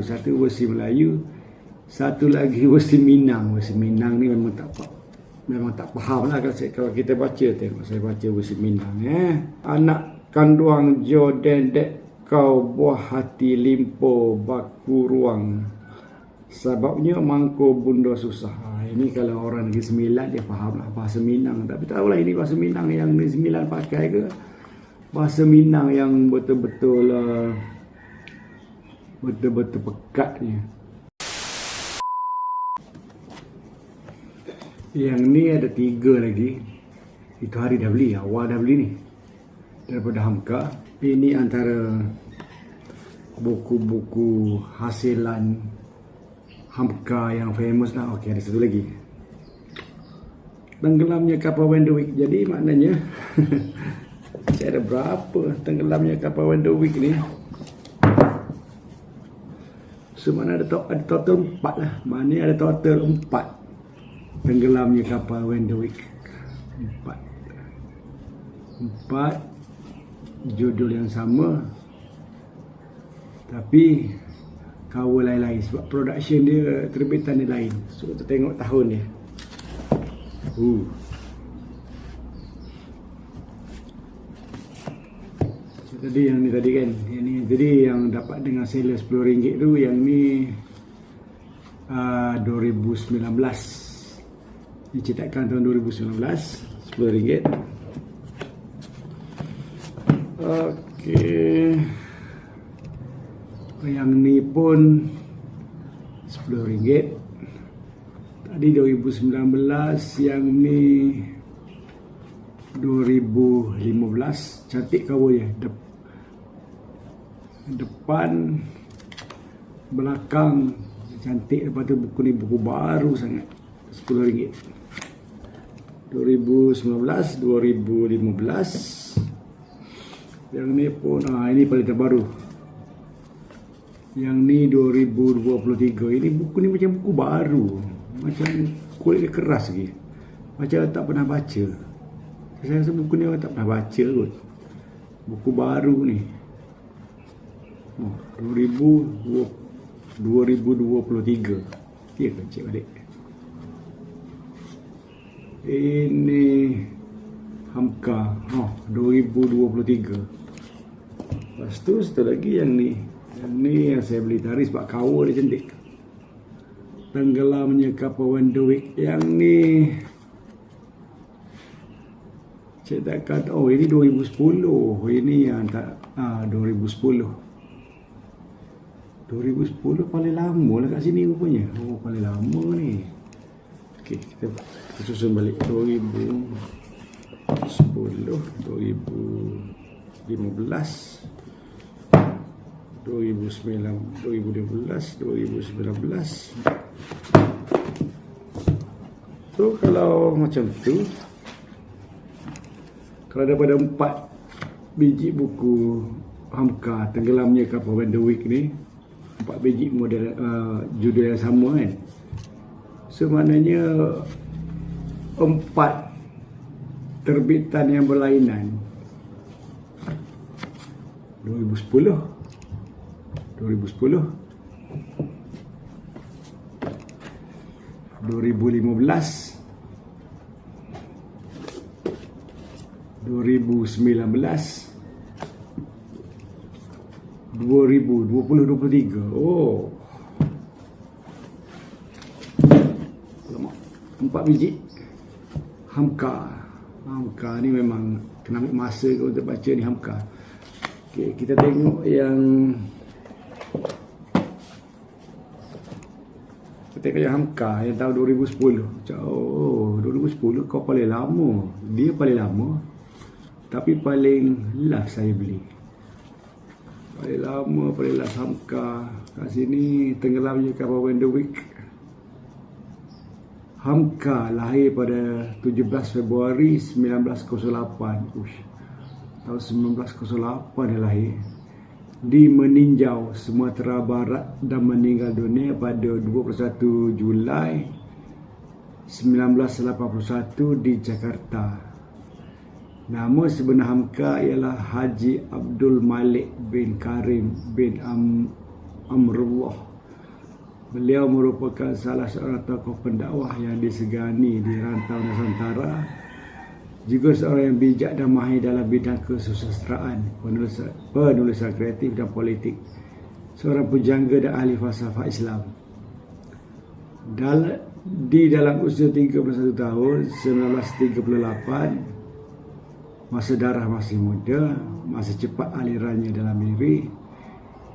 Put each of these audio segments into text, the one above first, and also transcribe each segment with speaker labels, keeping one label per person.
Speaker 1: satu versi Melayu, satu lagi versi Minang. Versi Minang ni memang tak faham lah kalau kita baca. Tengok saya baca versi Minang. Anak kanduang Jordan dek kau buah hati limpo baku ruang, sebabnya mangko bunda susah. Ini kalau orang Negeri Sembilan dia faham lah bahasa Minang. Tapi tak tahulah ini bahasa Minang yang Negeri Sembilan pakai ke bahasa Minang yang betul-betul pekatnya. Yang ni ada 3 lagi. Itu hari dah beli, awal dah beli ni, daripada Hamka. Ini antara buku-buku hasilan Hamka yang famous lah. Okey, ada satu lagi, Tenggelamnya Kapal Wendowick. Jadi maknanya saya ada berapa Tenggelamnya Kapal Wendowick ni. So mana ada total 4 lah. Mana ada total 4 Tenggelamnya Kapal Wendowick. 4 judul yang sama, tapi cover lain-lain sebab production dia, terbitan dia lain. So kita tengok tahun dia. So, tadi yang ni tadi kan, yang ni jadi yang dapat dengan seller RM10 tu, yang ni 2019. Dicetakan tahun 2019, RM10. Okey. Yang ni pun RM10. Tadi 2019, yang ni 2015. Cantik covernya. Depan, belakang cantik. Lepas tu buku ni buku baru sangat. RM10. 2019, 2015. Yang ni pun ini paling terbaru. Yang ni 2023. Ini buku ni macam buku baru, macam kulit dia keras lagi, macam tak pernah baca. Saya rasa buku ni orang tak pernah baca kot. Buku baru ni 2023. Ya ke cik adik? Ini Hamka 2023. Lepas tu satu lagi yang ni. Yang ni yang saya beli tadi sebab cover dia cantik. Tenggelamnya Kapal Wendowick. Yang ni cetakan, ini 2010. Ini yang tak 2010. 2010 paling lama lah kat sini rupanya. Paling lama ni. Okey, kita susun balik. 2010, 2015, 2012, 2019. So kalau macam tu, kalau daripada 4 biji buku Hamka Tenggelamnya Kapal Wendowick ni, 4 biji model judul yang sama kan. So maknanya 4 terbitan yang berlainan. 2010, 2015, 2019, 2023. Oh, 4 biji Hamka. Hamka ni memang kena ambil masa untuk baca ni Hamka. Okay, kita tengok yang Hamka yang tahun 2010. 2010 kau paling lama. Dia paling lama, tapi paling last saya beli. Paling lama, paling last Hamka. Kat sini Tenggelamnya Kapal Wendowick. Hamka lahir pada 17 Februari 1908. Tahun 1908 dia lahir di Meninjau, Sumatera Barat, dan meninggal dunia pada 21 Julai 1981 di Jakarta. Nama sebenar Hamka ialah Haji Abdul Malik bin Karim bin Amrullah. Beliau merupakan salah seorang tokoh pendakwah yang disegani di rantau Nusantara, juga seorang yang bijak dan mahir dalam bidang kesusastraan, penulisan kreatif dan politik, seorang pujangga dan ahli falsafah Islam. Dalam usia 31 tahun 1938, masa darah masih muda, masa cepat alirannya dalam diri,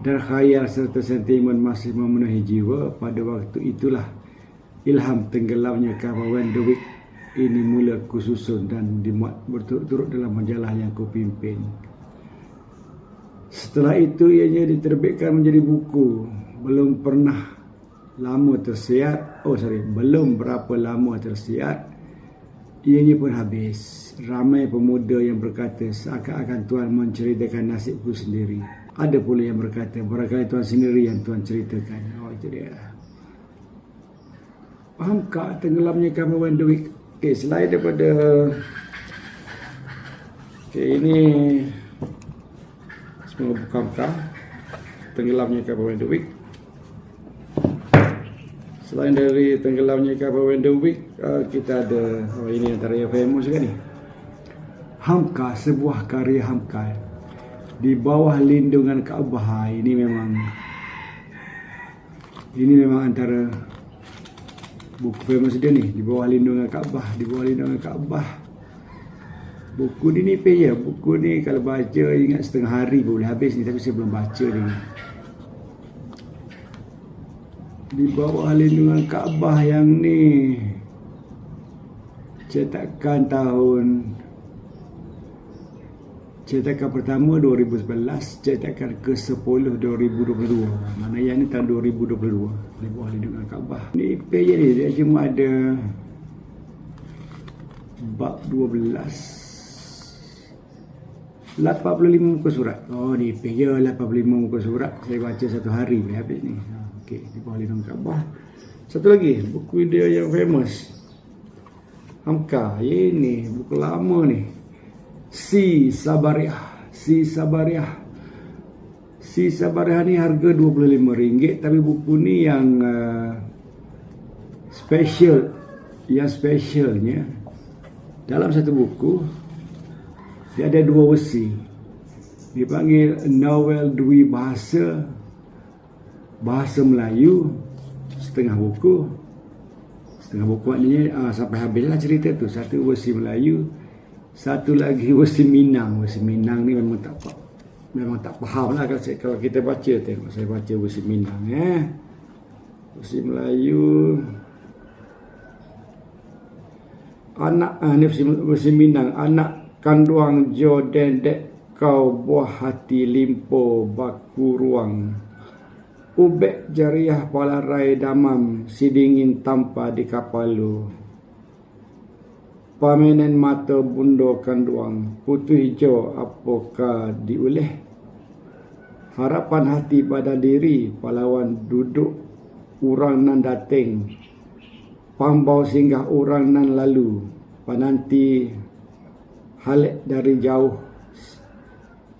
Speaker 1: dan khayal serta sentimen masih memenuhi jiwa. Pada waktu itulah ilham tenggelamnya kapal Wenderwick ini mula kususun dan dimuat berturut-turut dalam majalah yang kupimpin. Setelah itu ianya diterbitkan menjadi buku. Belum berapa lama tersiar, ianya pun habis. Ramai pemuda yang berkata seakan-akan Tuhan menceritakan nasibku sendiri. Ada pula yang berkata barangkali Tuhan sendiri yang Tuhan ceritakan. Oh, itu dia. Fahamkah tenggelamnya kapal Wenderwick? Okay, selain daripada ini semua bukan tenggelamnya kapal Wenderwick. Selain dari tenggelamnya kapal Wenderwick, kita ada ini antara yang famous kan ni, Hamka, sebuah karya Hamka di bawah lindungan Kaabah. Ini memang antara buku famous dia ni, di bawah lindungan Kaabah. Buku ni buku ni kalau baca ingat setengah hari boleh habis ni, tapi saya belum baca dia. Di bawah lindungan Kaabah yang ni cetakan pertama 2011, cetakan ke-10 2022. Mana yang ni tahun 2022. Di bawah lindungan Kaabah. Ni page ni dia cuma ada bab 85 muka surat. Oh, ni page 85 muka surat. Saya baca satu hari boleh habis ni. Okey, di bawah lindungan Kaabah. Satu lagi buku dia yang famous, Hamka. Ini buku lama ni, Si Sabariah ni harga RM25, tapi buku ni yang specialnya dalam satu buku dia ada dua versi. Dipanggil novel dui bahasa Melayu, setengah buku maknanya sampai habislah cerita tu. Satu versi Melayu, satu lagi versi Minang. Versi Minang ni memang tak faham lah kalau kita baca. Tengok saya baca versi Minang. Versi Melayu, versi Minang. Anak kanduang jo dendek kau buah hati limpo baku ruang, ubek jariah palarai damam sidingin tanpa di kapalu, pamenen mata bundo kanduang putu hijau apakah diuleh, harapan hati pada diri pahlawan duduk urang nan dating, pambau singgah urang nan lalu, pananti halik dari jauh,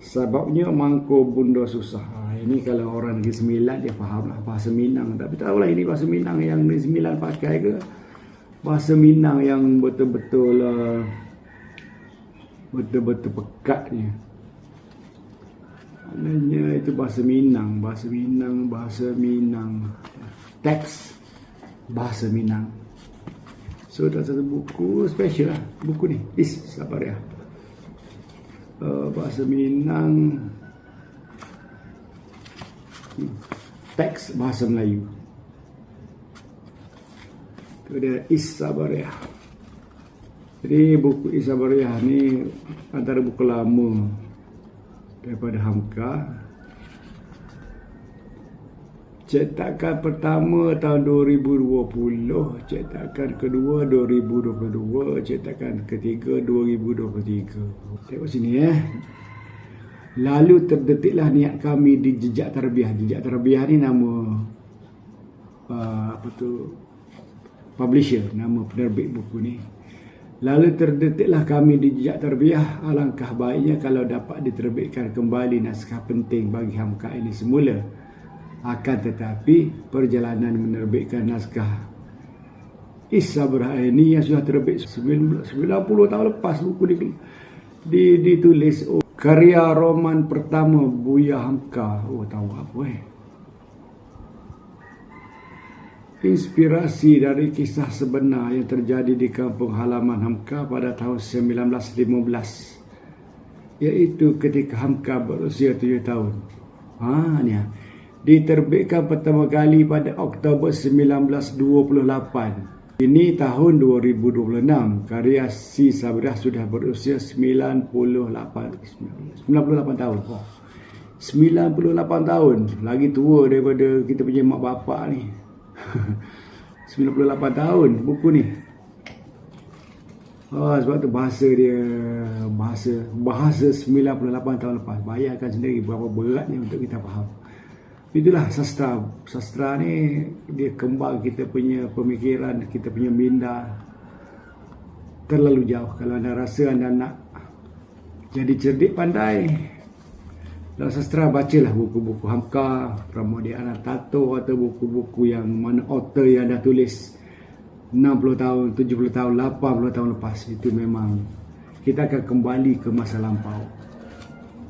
Speaker 1: sebabnya mangko bundo susah. Ini kalau orang Negeri Sembilan dia faham lah bahasa Minang. Tapi tahulah ini bahasa Minang yang Negeri Sembilan pakai ke bahasa Minang yang betul-betul pekatnya. Maknanya itu bahasa Minang. Teks bahasa Minang. So ada satu buku special lah. Buku ni Sabariah. Bahasa Minang, teks bahasa Melayu. Itu dia Sabariah. Jadi buku Sabariah ni antara buku lama daripada Hamka. Cetakan pertama tahun 2020, cetakan kedua 2022, cetakan ketiga 2023. Tengok sini Lalu terdetiklah niat kami di Jejak Tarbiyah. Jejak Tarbiyah ni nama publisher, nama penerbit buku ni. Lalu terdetiklah kami di Jejak Tarbiyah, alangkah baiknya kalau dapat diterbitkan kembali naskah penting bagi Hamka ini semula. Akan tetapi perjalanan menerbitkan naskah Is-Sabrah ini yang sudah terbit 90 tahun lepas buku ditulis. Karya roman pertama Buya Hamka. Tahu apa Inspirasi dari kisah sebenar yang terjadi di kampung halaman Hamka pada tahun 1915, iaitu ketika Hamka berusia 7 tahun. Diterbitkan pertama kali pada Oktober 1928. Ini tahun 2026. Karya Si Sabrah sudah berusia 98 tahun. 98 tahun. Lagi tua daripada kita punya mak bapak ni. 98 tahun buku ni. Sebab tu bahasa dia bahasa 98 tahun lepas. Bayangkan sendiri berapa beratnya untuk kita faham. Itulah sastra. Sastra ni dia kembang kita punya pemikiran, kita punya minda terlalu jauh. Kalau anda rasa anda nak jadi cerdik pandai dalam sastra, bacalah buku-buku Hamka, Pramoedya Tato, atau buku-buku yang mana author yang dah tulis 60 tahun, 70 tahun, 80 tahun lepas. Itu memang kita akan kembali ke masa lampau.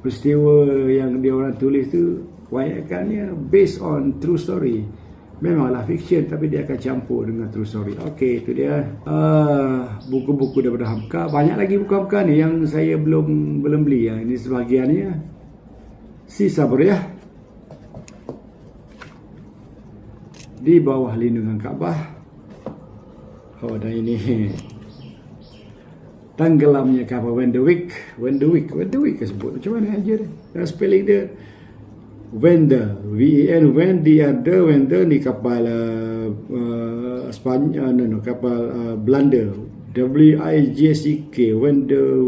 Speaker 1: Peristiwa yang dia orang tulis tu kebanyakannya based on true story. Memanglah fiction, tapi dia akan campur dengan true story. Okey, itu dia buku-buku daripada Hamka. Banyak lagi buku Hamka ni yang saya belum beli. Ini sebahagiannya. Si Sabrah di bawah lindungan Kaabah. Dan ini tenggelamnya kapal Wenderwick ke sebut macam mana aja dia. Dan spelling dia Wender, Wender ni kapal kapal Belanda,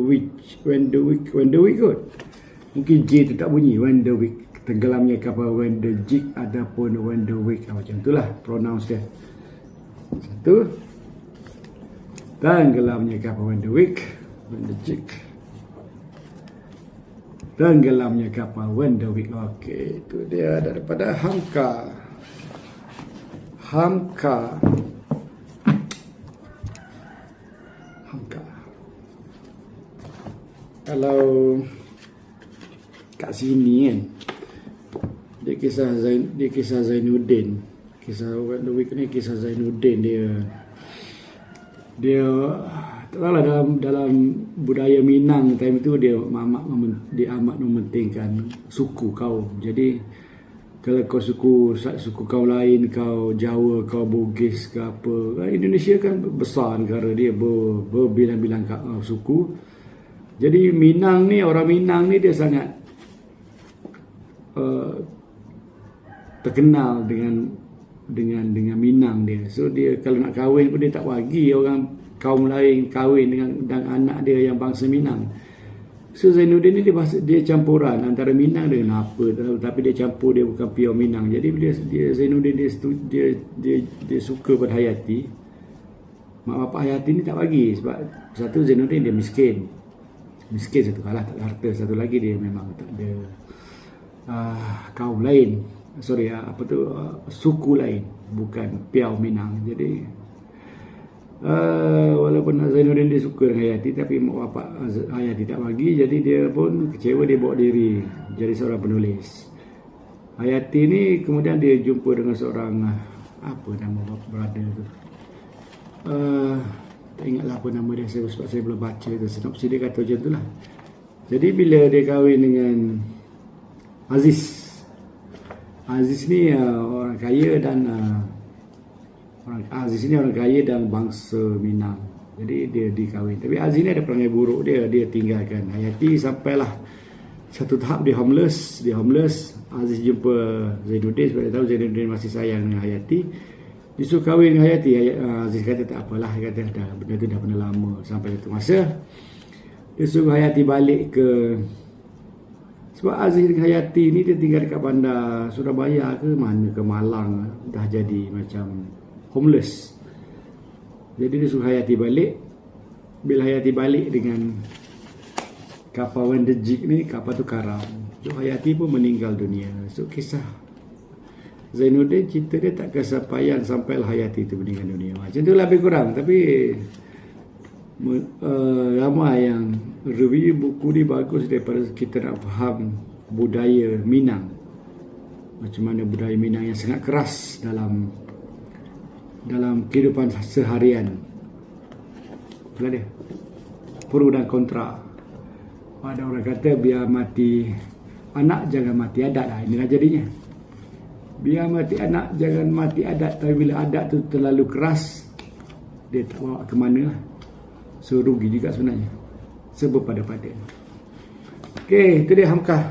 Speaker 1: Wigck, Wenderwick kot. Mungkin J tu tak bunyi. Wenderwick, tenggelamnya kapal Wenderwick ataupun Wenderwick, macam itulah pronounce dia. Satu, tenggelamnya kapal Wenderwick, tenggelamnya kapal Wenderwick. Okey, itu dia daripada Hamka. Kalau kat sini kan, dia kisah Zainuddin. Kisah Wenderwick ni kisah Zainuddin. Dia taklah dalam budaya Minang time tu dia amat mementingkan suku kaum. Jadi kalau kau suku kaum lain, kau Jawa, kau Bugis ke apa, Indonesia kan besar negara dia, berbilang-bilang suku. Jadi orang Minang ni dia sangat terkenal dengan Minang dia. So dia kalau nak kahwin pun dia tak bagi orang kaum lain kahwin dengan anak dia yang bangsa Minang. So Zainuddin ni dia campuran antara Minang dengan apa, tapi dia campur, dia bukan pure Minang. Jadi Zainuddin dia suka pada Hayati. Mak bapak Hayati ni tak bagi sebab satu, Zainuddin dia miskin satu kalah, tak ada harta. Satu lagi dia memang tak ada kaum lain, suku lain, bukan piau Minang. Jadi walaupun Zainuddin dia suka dengan Hayati, tapi mak bapak Hayati tak bagi. Jadi dia pun kecewa, dia bawa diri jadi seorang penulis. Hayati ni kemudian dia jumpa dengan seorang apa nama brother tu, tak ingatlah apa nama dia sebab saya belum baca tu. Sinopsis dia kata macam tu lah. Jadi bila dia kahwin dengan Aziz ni orang kaya dan Aziz ni orang kaya dan bangsa Minang. Jadi dia dikahwin. Tapi Aziz ni ada perangai buruk dia tinggalkan Hayati sampailah satu tahap dia homeless. Aziz jumpa Zainuddin sebab dia tahu Zainuddin masih sayang dengan Hayati. Dia suruh kahwin dengan Hayati. Aziz kata tak apalah, dia kata benda tu dah pernah lama. Sampai satu masa dia suruh Hayati balik ke, sebab Aziz dengan Hayati ni dia tinggal dekat bandar Surabaya ke mana ke Malang, dah jadi macam homeless. Jadi dia suruh Hayati balik. Bila Hayati balik dengan kapal Wenderwick ni, kapal tu karam. So Hayati pun meninggal dunia. So kisah Zainuddin cerita dia tak kesampaian sampailah Hayati itu meninggal dunia. Macam tu lebih kurang. Tapi ramai yang review buku ni bagus daripada kita nak faham budaya Minang. Macam mana budaya Minang yang sangat keras dalam kehidupan seharian. Itulah dia. Pro dan kontra. Ada orang kata biar mati anak jangan mati adat lah. Inilah jadinya. Biar mati anak jangan mati adat. Tapi bila adat tu terlalu keras, dia tak bawa ke mana lah. So rugi juga sebenarnya. Seberpada-pada. Okey, itu dia Hamkah.